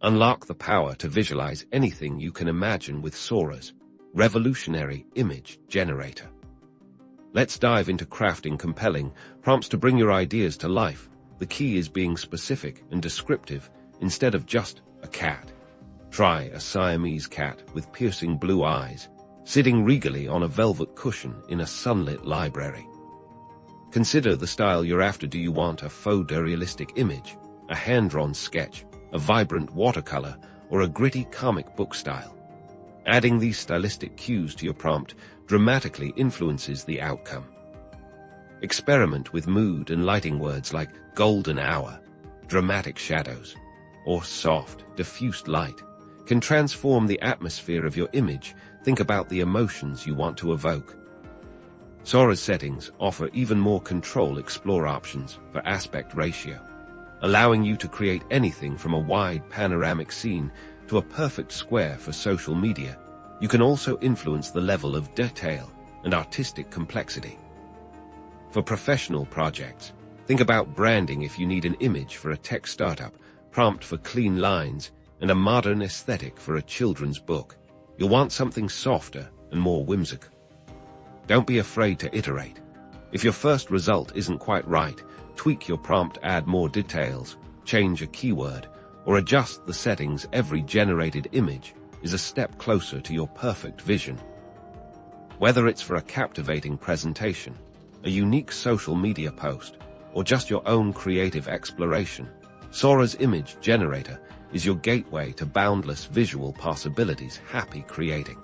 Unlock the power to visualize anything you can imagine with Sora's revolutionary image generator. Let's dive into crafting compelling prompts to bring your ideas to life. The key is being specific and descriptive instead of just a cat. Try a Siamese cat with piercing blue eyes, sitting regally on a velvet cushion in a sunlit library. Consider the style you're after. Do you want a photorealistic image, a hand-drawn sketch, a vibrant watercolor, or a gritty comic book style? Adding these stylistic cues to your prompt dramatically influences the outcome. Experiment with mood and lighting. Words like golden hour, dramatic shadows, or soft, diffused light can transform the atmosphere of your image. Think about the emotions you want to evoke. Sora's settings offer even more control. Explore options for aspect ratio, allowing you to create anything from a wide panoramic scene to a perfect square for social media. You can also influence the level of detail and artistic complexity. For professional projects, think about branding. If you need an image for a tech startup, prompt for clean lines, and a modern aesthetic for a children's book, you'll want something softer and more whimsical. Don't be afraid to iterate. If your first result isn't quite right, tweak your prompt, add more details, change a keyword, or adjust the settings. Every generated image is a step closer to your perfect vision. Whether it's for a captivating presentation, a unique social media post, or just your own creative exploration, Sora's image generator is your gateway to boundless visual possibilities. Happy creating.